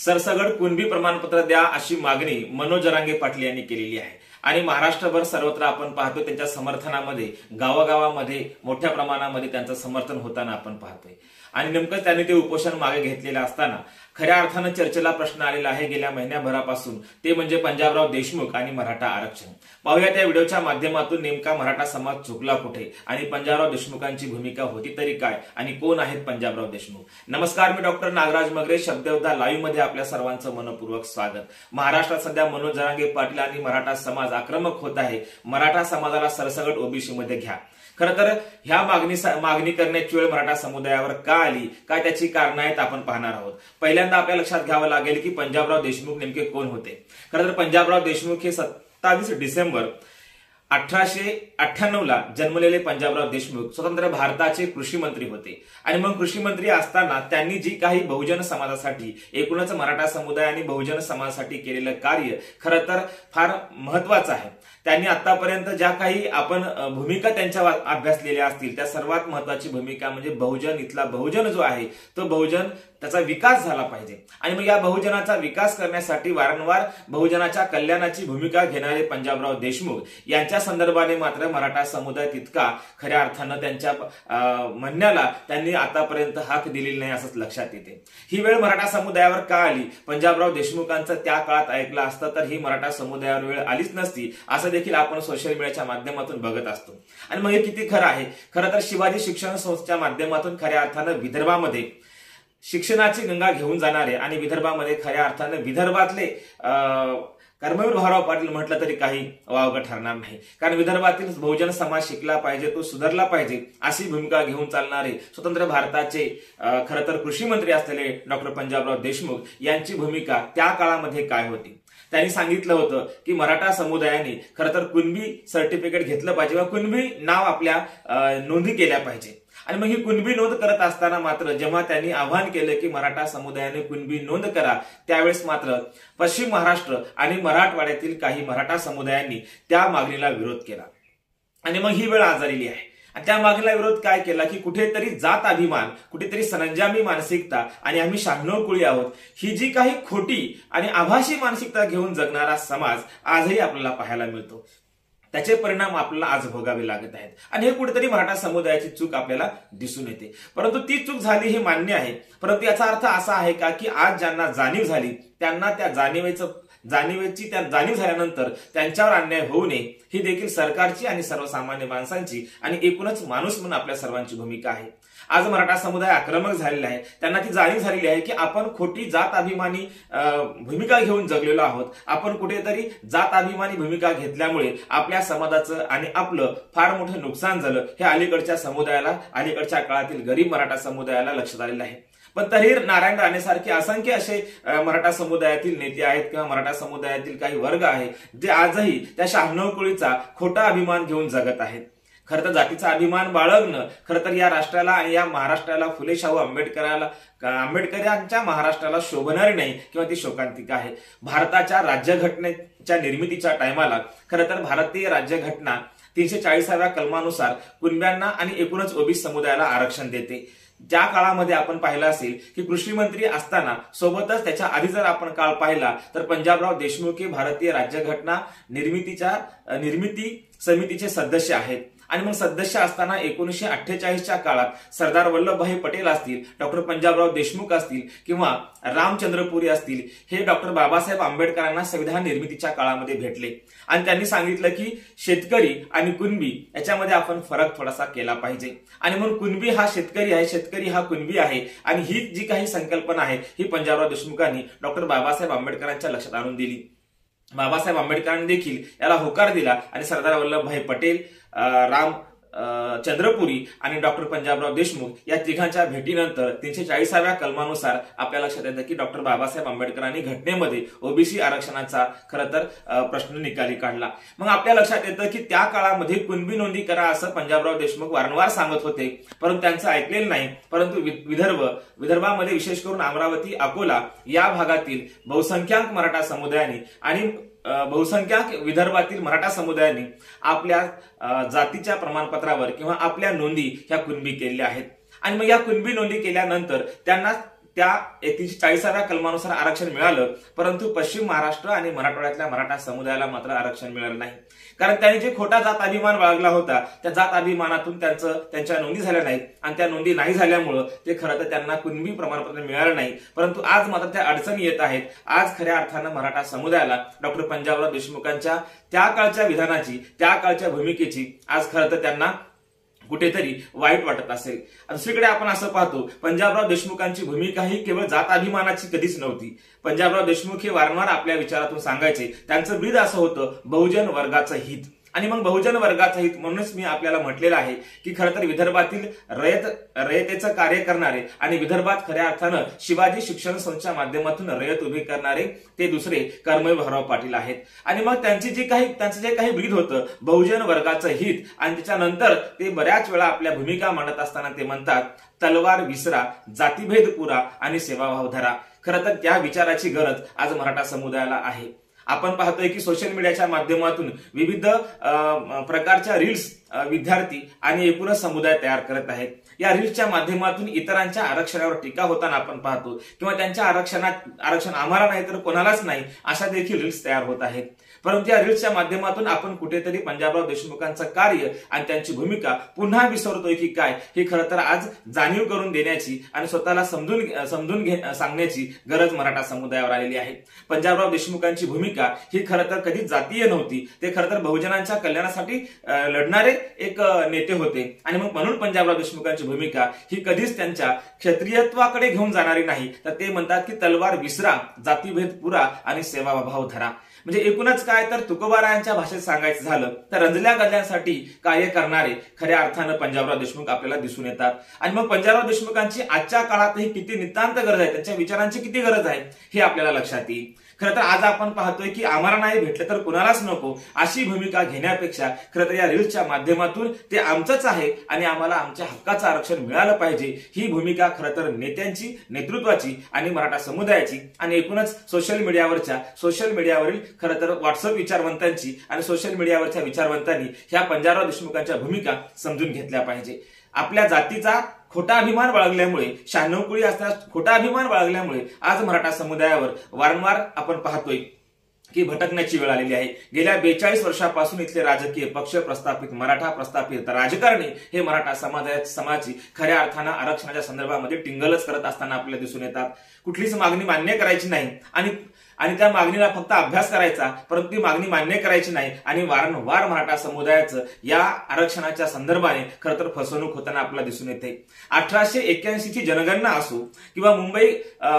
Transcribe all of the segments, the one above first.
सरसगट कुणबी प्रमाणपत्र द्या अशी मागणी मनोज जरांगे पाटील यांनी केलेली आहे आणि महाराष्ट्रभर सर्वत्र आपण पाहतो त्यांच्या समर्थनामध्ये गावागावामध्ये मोठ्या प्रमाणामध्ये त्यांचं समर्थन होताना आपण पाहतोय आणि नेमकं त्यांनी ते उपोषण मागे घेतलेलं असताना खऱ्या अर्थानं चर्चेला प्रश्न आलेला आहे गेल्या महिन्याभरापासून, ते म्हणजे पंजाबराव देशमुख आणि मराठा आरक्षण। पाहूया त्या व्हिडिओच्या माध्यमातून नेमका मराठा समाज चुकला कुठे आणि पंजाबराव देशमुखांची भूमिका होती तरी काय आणि कोण आहेत पंजाबराव देशमुख। नमस्कार, मी डॉक्टर नागराज मगरे, शब्दयोद्धा लाईव्ह मध्ये आपल्या सर्वांचं मनपूर्वक स्वागत। महाराष्ट्रात सध्या मनोज जरांगे पाटील आणि मराठा समाज आक्रमक होत आहे। मराठा समाजाला सरसगट ओबीसी मध्ये घ्या। खरं तर ह्या मागणी करण्याची वेळ मराठा समुदायावर का आली, काय त्याची कारण आहेत आपण पाहणार आहोत। पहिल्यांदा आपल्या लक्षात घ्यावं लागेल की पंजाबराव देशमुख नेमके कोण होते। खरं तर पंजाबराव देशमुख हे 27 डिसेंबर 1898 ला जन्मलेले पंजाबराव देशमुख स्वतंत्र भारताचे कृषी मंत्री होते आणि मग कृषी मंत्री असताना त्यांनी जी काही बहुजन समाजासाठी, एकूणच मराठा समुदाय आणि बहुजन समाजासाठी केलेलं कार्य खरं तर फार महत्वाचं आहे। त्यांनी आतापर्यंत ज्या काही आपण भूमिका त्यांच्या अभ्यासलेल्या असतील त्या सर्वात महत्वाची भूमिका म्हणजे बहुजन, इथला बहुजन जो आहे तो बहुजन त्याचा विकास झाला पाहिजे आणि मग या बहुजनाचा विकास करण्यासाठी वारंवार बहुजनाच्या कल्याणाची भूमिका घेणारे पंजाबराव देशमुख यांच्या संदर्भाने मात्र मराठा समुदाय तितका खऱ्या अर्थानं त्यांच्या म्हणण्याला त्यांनी आतापर्यंत हाक दिलेली नाही असंच लक्षात येते। ही वेळ मराठा समुदायावर का आली, पंजाबराव देशमुखांचं त्या काळात ऐकलं असतं तर ही मराठा समुदायावर वेळ आलीच नसती असं देखील आपण सोशल मीडियाच्या माध्यमातून बघत असतो। आणि मग हे किती खरं आहे। खरं तर शिवाजी शिक्षण संस्थेच्या माध्यमातून खऱ्या अर्थानं विदर्भामध्ये शिक्षणाची गंगा घेऊन जाणारे आणि विदर्भामध्ये खऱ्या अर्थानं विदर्भातले कर्मवीर भाऊराव पाटील म्हटलं तरी काही वावगं ठरणार नाही, कारण विदर्भातील बहुजन समाज शिकला पाहिजे, तो सुधारला पाहिजे अशी भूमिका घेऊन चालणारे स्वतंत्र भारताचे खरं तर कृषी मंत्री असलेले डॉक्टर पंजाबराव देशमुख यांची भूमिका त्या काळामध्ये काय होती। त्यांनी सांगितलं होतं की मराठा समुदायाने खरं तर कुणबी सर्टिफिकेट घेतलं पाहिजे किंवा कुणबी नाव आपल्या नोंदी केल्या पाहिजे आणि मग ही कुणबी नोंद करत असताना मात्र जेव्हा त्यांनी आवाहन केलं की मराठा समुदायाने कुणबी नोंद करा, त्यावेळेस मात्र पश्चिम महाराष्ट्र आणि मराठवाड्यातील काही मराठा समुदायांनी त्या मागणीला विरोध केला आणि मग ही वेळ आज आलेली आहे। आणि त्या मागणीला विरोध काय केला की कुठेतरी जात अभिमान, कुठेतरी सरंजामी मानसिकता आणि आम्ही 96 कुळी आहोत ही जी काही खोटी आणि आभासी मानसिकता घेऊन जगणारा समाज आजही आपल्याला पाहायला मिळतो, त्याचे परिणाम आपल्याला आज भोगावे लागत आहेत आणि हे कुठेतरी मराठा समुदायाची चूक आपल्याला दिसून येते। परंतु ती चूक झाली हे मान्य आहे, परंतु याचा अर्थ असा आहे का की आज ज्यांना जाणीव झाली त्यांना त्या जाणीवेची जाणीव झाल्यानंतर त्यांच्यावर अन्याय होऊ नये ही देखील सरकारची आणि सर्वसामान्य माणसांची आणि एकूणच माणूस म्हणून आपल्या सर्वांची भूमिका आहे। आज मराठा समुदाय आक्रमक झालेला आहे, त्यांना ती जाणीव झालेली आहे की आपण खोटी जात अभिमानी भूमिका घेऊन जगलेलो आहोत। आपण कुठेतरी जात अभिमानी भूमिका घेतल्यामुळे आपल्या समाजाचं आणि आपलं फार मोठं नुकसान झालं हे अलीकडच्या समुदायाला, अलीकडच्या काळातील गरीब मराठा समुदायाला लक्षात आलेलं आहे। पण तरी नारायण राणे सारखे असंख्य असे मराठा समुदायातील नेते आहेत किंवा मराठा समुदायातील काही वर्ग आहे जे आजही त्या 96 कुळीचा खोटा अभिमान घेऊन जगत आहेत। खरं तर जातीचा अभिमान बाळगणं खरं तर या राष्ट्राला आणि या महाराष्ट्राला फुले शाहू आंबेडकरांच्या महाराष्ट्राला शोभणारी नाही किंवा ती शोकांतिका आहे। भारताच्या राज्यघटनेच्या निर्मितीच्या टायमाला खरं तर भारतीय राज्यघटना 340व्या कलमानुसार कुणब्यांना आणि एकूणच ओबीसी समुदायाला आरक्षण देते। ज्या काळामध्ये आपण पाहिलं असेल की कृषी मंत्री असताना सोबतच त्याच्या आधी जर आपण काळ पाहिला तर पंजाबराव देशमुख हे भारतीय राज्यघटना निर्मिती समितीचे सदस्य आहेत आणि मग सदस्य असताना 1948च्या काळात सरदार वल्लभभाई पटेल असतील, डॉक्टर पंजाबराव देशमुख असतील किंवा रामचंद्रपुरी असतील, हे डॉक्टर बाबासाहेब आंबेडकरांना संविधान निर्मितीच्या काळामध्ये भेटले आणि त्यांनी सांगितलं की शेतकरी आणि कुणबी याच्यामध्ये आपण फरक थोडासा केला पाहिजे आणि म्हणून कुणबी हा शेतकरी आहे, शेतकरी हा कुणबी आहे आणि ही जी काही संकल्पना आहे ही पंजाबराव देशमुखांनी डॉक्टर बाबासाहेब आंबेडकरांच्या लक्षात आणून दिली। बाबासाहेब आंबेडकरांनी देखील याला होकार दिला आणि सरदार वल्लभभाई पटेल, चंद्रपुरी आणि डॉक्टर पंजाबराव देशमुख या तिघांच्या भेटीनंतर 340व्या कलमानुसार आपल्या लक्षात येतं की डॉक्टर बाबासाहेब आंबेडकरांनी घटनेमध्ये ओबीसी आरक्षणाचा खरं तर प्रश्न निकाली काढला। मग आपल्या लक्षात येतं की त्या काळामध्ये कुणबी नोंदी करा असं पंजाबराव देशमुख वारंवार सांगत होते, परंतु त्यांचं ऐकलेलं नाही। परंतु विदर्भामध्ये विशेष करून अमरावती, अकोला या भागातील बहुसंख्याक मराठा समुदायाने आणि बहुसंख्याक विदर्भातील मराठा समुदायाने आपल्या जातीच्या प्रमाणपत्रावर किंवा आपल्या नोंदी ह्या कुणबी केलेल्या आहेत आणि मग या कुणबी नोंदी केल्यानंतर त्यांना त्या 340व्या कलमानुसार आरक्षण मिळालं, परंतु पश्चिम महाराष्ट्र आणि मराठवाड्यातल्या मराठा समुदायाला मात्र आरक्षण मिळालं नाही. कारण त्यांनी जे खोटा जात अभिमान बाळगला होता त्या जात अभिमानातून त्यांच्या नोंदी झाल्या नाहीत आणि त्या नोंदी नाही झाल्यामुळं ते खरं तर त्यांना कुणबी प्रमाणपत्र मिळालं नाही. परंतु आज मात्र त्या अडचणी येत आहेत. आज खऱ्या अर्थानं मराठा समुदायाला डॉक्टर पंजाबराव देशमुखांच्या त्या काळच्या विधानाची, त्या काळच्या भूमिकेची आज खरं तर त्यांना कुठेतरी वाईट वाटत असेल. दुसरीकडे आपण असं पाहतो, पंजाबराव देशमुखांची भूमिका ही केवळ जात अभिमानाची कधीच नव्हती. पंजाबराव देशमुख हे वारंवार आपल्या विचारातून सांगायचे, त्यांचं ब्रीद असं होतं, बहुजन वर्गाचं हित. आणि मग बहुजन वर्गाचं हित म्हणूनच मी आपल्याला म्हटलेलं आहे की खरं तर विदर्भातील रयतेचं कार्य करणारे आणि विदर्भात खऱ्या अर्थानं शिवाजी शिक्षण संस्थेच्या माध्यमातून रयत उभी करणारे ते दुसरे कर्मवीर भाऊराव पाटील आहेत. आणि मग त्यांचं जे काही ब्रीद होतं बहुजन वर्गाचं हित, आणि त्याच्यानंतर ते बऱ्याच वेळा आपल्या भूमिका मांडत असताना ते म्हणतात, तलवार विसरा, जातीभेद पुरा आणि सेवाभाव धरा. खरं तर त्या विचाराची गरज आज मराठा समुदायाला आहे. आपण पाहतोय की सोशल मीडियाच्या माध्यमातून विविध प्रकारच्या रील्स विद्यार्थी आणि एकूणच समुदाय तयार करत आहेत. या रील्सच्या माध्यमातून इतरांच्या आरक्षणावर टीका होताना आपण पाहतो, किंवा त्यांच्या आरक्षण आम्हाला नाही तर कोणालाच नाही अशा देखील रील्स तयार होत आहेत. परंतु या रील्सच्या माध्यमातून आपण कुठेतरी पंजाबराव देशमुखांचं कार्य आणि त्यांची भूमिका पुन्हा विसरतोय की काय, हे खरं तर आज जाणीव करून देण्याची आणि स्वतःला समजून सांगण्याची गरज मराठा समुदायावर आलेली आहे. पंजाबराव देशमुखांची भूमिका ही खरं तर कधीच जातीय नव्हती. ते खरं तर बहुजनांच्या कल्याणासाठी लढणारे एक नेते होते. आणि मग म्हणून पंजाबराव देशमुखांची भूमिका ही कधीच त्यांच्या क्षत्रियत्वाकडे घेऊन जाणारी नाही, तर ते म्हणतात की तलवार विसरा, जातीभेद पुरा आणि सेवाभाव धरा. म्हणजे एकूणच काय तर तुकोबारायांच्या भाषेत सांगायचं झालं तर रंजल्या गल्ल्यांसाठी कार्य करणारे खऱ्या अर्थानं पंजाबराव देशमुख आपल्याला दिसून येतात. आणि मग पंजाबराव देशमुखांची आजच्या काळातही किती नितांत गरज आहे, त्यांच्या विचारांची किती गरज आहे हे आपल्याला लक्षात येईल. खरं तर आज आपण पाहतोय की आम्हाला नाही भेटलं तर कुणालाच नको अशी भूमिका घेण्यापेक्षा खरं तर या रील्सच्या माध्यमातून ते आमचंच आहे आणि आम्हाला आमच्या हक्काचं आरक्षण मिळालं पाहिजे ही भूमिका खरं तर नेत्यांची, नेतृत्वाची आणि मराठा समुदायाची आणि एकूणच सोशल मीडियावरील खरं तर व्हॉट्सअप विचारवंतांची आणि सोशल मीडियावरच्या विचारवंतांनी ह्या पंजाबराव देशमुखांच्या भूमिका समजून घेतल्या पाहिजे. आपल्या जातीचा खोटा अभिमान बाळगल्यामुळे, 96 कुळी असल्यास खोटा अभिमान बाळगल्यामुळे आज मराठा समुदायावर वारंवार आपण पाहतोय की भटकण्याची वेळ आलेली आहे. गेल्या 42 वर्षापासून इथले राजकीय पक्ष, प्रस्थापित मराठा, प्रस्थापित राजकारणी हे मराठा समाजाची खऱ्या अर्थानं आरक्षणाच्या संदर्भामध्ये टिंगलच करत असताना आपल्याला दिसून येतात. कुठलीच मागणी मान्य करायची नाही आणि त्या मागणीला फक्त अभ्यास करायचा, परंतु ती मागणी मान्य करायची नाही आणि वारंवार मराठा समुदायाचं या आरक्षणाच्या संदर्भाने खरं तर फसवणूक होताना आपल्याला दिसून येते. 1881 ची जनगणना असो किंवा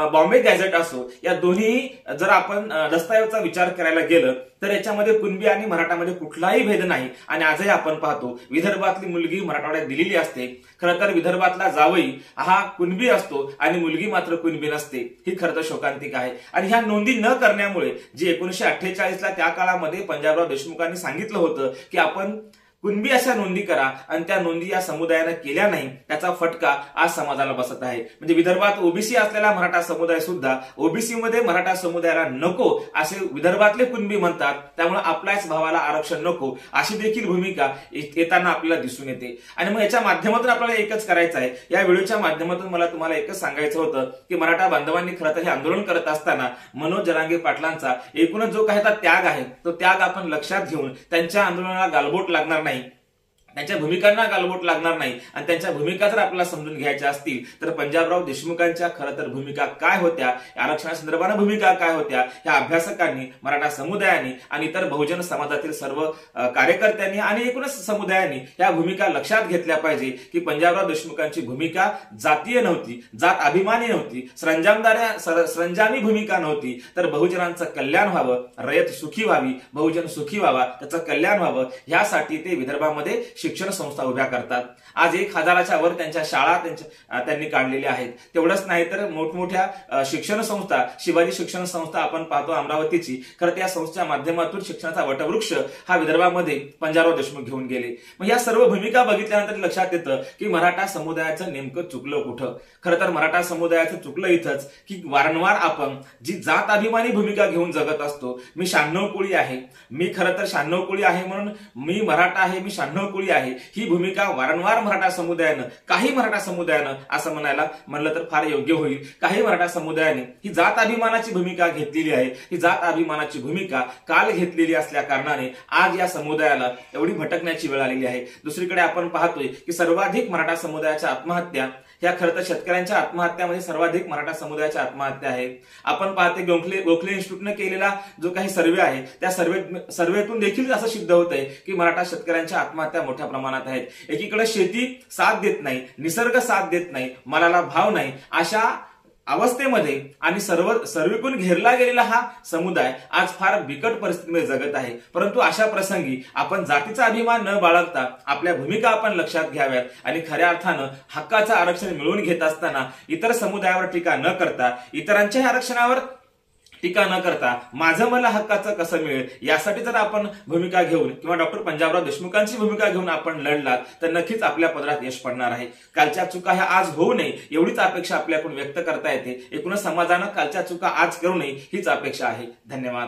बॉम्बे गॅझेट असो, या दोन्ही जर आपण दस्तावेजचा विचार करायला गेलं तर याच्यामध्ये कुणबी आणि मराठामध्ये कुठलाही भेद नाही. आणि आजही आपण पाहतो विदर्भातली मुलगी मराठवाड्यात दिलेली असते. खरं तर विदर्भातला जावई हा कुणबी असतो आणि मुलगी मात्र कुणबी नसते. ही खरं तर शोकांतिक आहे. आणि ह्या नोंदी न करण्यामुळे जे 1948ला त्या काळामध्ये पंजाबराव देशमुखांनी सांगितलं होतं की आपण कुणबी अशा नोंदी करा आणि त्या नोंदी या समुदायाने केल्या नाही, त्याचा फटका आज समाजाला बसत आहे. म्हणजे विदर्भात ओबीसी असलेला मराठा समुदाय सुद्धा ओबीसी मध्ये मराठा समुदायाला नको असे विदर्भातले कुणबी म्हणतात. त्यामुळे आपल्याच भावाला आरक्षण नको अशी देखील भूमिका येताना आपल्याला दिसून येते. आणि मग याच्या माध्यमातून आपल्याला एकच करायचं आहे, या व्हिडिओच्या माध्यमातून मला तुम्हाला एकच सांगायचं होतं की मराठा बांधवांनी खरं तर हे आंदोलन करत असताना मनोज जरांगे पाटलांचा एकूणच जो काही त्याग आहे तो त्याग आपण लक्षात घेऊन त्यांच्या आंदोलनाला गालबोट लागणार नाही, त्यांच्या भूमिकांना गालबोट लागणार नाही आणि त्यांच्या भूमिका जर आपल्याला समजून घ्यायच्या असतील तर पंजाबराव देशमुखांच्या खरं तर भूमिका काय होत्या, आरक्षणासंदर्भाने भूमिका काय होत्या, या अभ्यासकांनी, मराठा समुदायाने आणि इतर बहुजन समाजातील सर्व कार्यकर्त्यांनी आणि एकूणच समुदायांनी या भूमिका लक्षात घेतल्या पाहिजे की पंजाबराव देशमुखांची भूमिका जातीय नव्हती, जात अभिमानी नव्हती, सरंजामी भूमिका नव्हती, तर बहुजनांचं कल्याण व्हावं, रयत सुखी व्हावी, बहुजन सुखी व्हावा, त्याचं कल्याण व्हावं यासाठी ते विदर्भामध्ये शिक्षण संस्था उभ्या करतात. आज 1000च्या वर त्यांच्या शाळा त्यांनी काढलेल्या आहेत. तेवढंच नाही तर मोठमोठ्या शिक्षण संस्था, शिवाजी शिक्षण संस्था आपण पाहतो अमरावतीची, खरं त्या संस्थेच्या माध्यमातून शिक्षणाचा वटवृक्ष हा विदर्भामध्ये पंजाबराव देशमुख घेऊन गेले. मग या सर्व भूमिका बघितल्यानंतर लक्षात येतं की मराठा समुदायाचं नेमकं चुकलं कुठं. खरं तर मराठा समुदायाचं चुकलं इथंच की वारंवार आपण जी जात अभिमानी भूमिका घेऊन जगत असतो. मी 96 कुळी आहे, मी खरं तर 96 कुळी आहे म्हणून मी मराठा आहे, मी 96 कुळी आहे, ही भूमिका वारंवार मराठा समुदायानं, काही मराठा समुदायानं असं म्हणलं तर फार योग्य होईल, काही मराठा समुदायाने ही जात अभिमानाची भूमिका घेतलेली आहे. ही जात अभिमानाची भूमिका काल घेतलेली असल्या कारणाने आज या समुदायाला एवढी भटकण्याची वेळ आलेली आहे. दुसरीकडे आपण पाहतोय की सर्वाधिक मराठा समुदायाच्या आत्महत्या ह्या खरं तर शेतकऱ्यांच्या आत्महत्यामध्ये सर्वाधिक मराठा समुदायाच्या आत्महत्या आहेत. आपण पाहते गोखले इन्स्टिट्यूटने केलेला जो काही सर्वे आहे त्या सर्वेतून देखील असं सिद्ध होत आहे की मराठा शेतकऱ्यांच्या आत्महत्या मोठ्या प्रमाणात आहेत. एकीकडे शेती साथ देत नाही, निसर्ग साथ देत नाही, मालाला भाव नाही, अशा अवस्थेमध्ये आणि सर्वेकून घेरला गेलेला हा समुदाय आज फार बिकट परिस्थितीमध्ये जगत आहे. परंतु अशा प्रसंगी आपण जातीचा अभिमान न बाळगता आपल्या भूमिका आपण लक्षात घ्याव्यात आणि खऱ्या अर्थानं हक्काचं आरक्षण मिळवून घेत असताना इतर समुदायावर टीका न करता, इतरांच्या आरक्षणावर टीका न करता माझं मला हक्काचं कसं मिळेल यासाठी जर आपण भूमिका घेऊन किंवा डॉक्टर पंजाबराव देशमुखांची भूमिका घेऊन आपण लढलात तर नक्कीच आपल्या पदरात यश पडणार आहे. कालच्या चुका ह्या आज होऊ नये एवढीच अपेक्षा आपल्याकडून व्यक्त करता येते. एकूणच समाजानं कालच्या चुका आज करू नये हीच अपेक्षा आहे. धन्यवाद.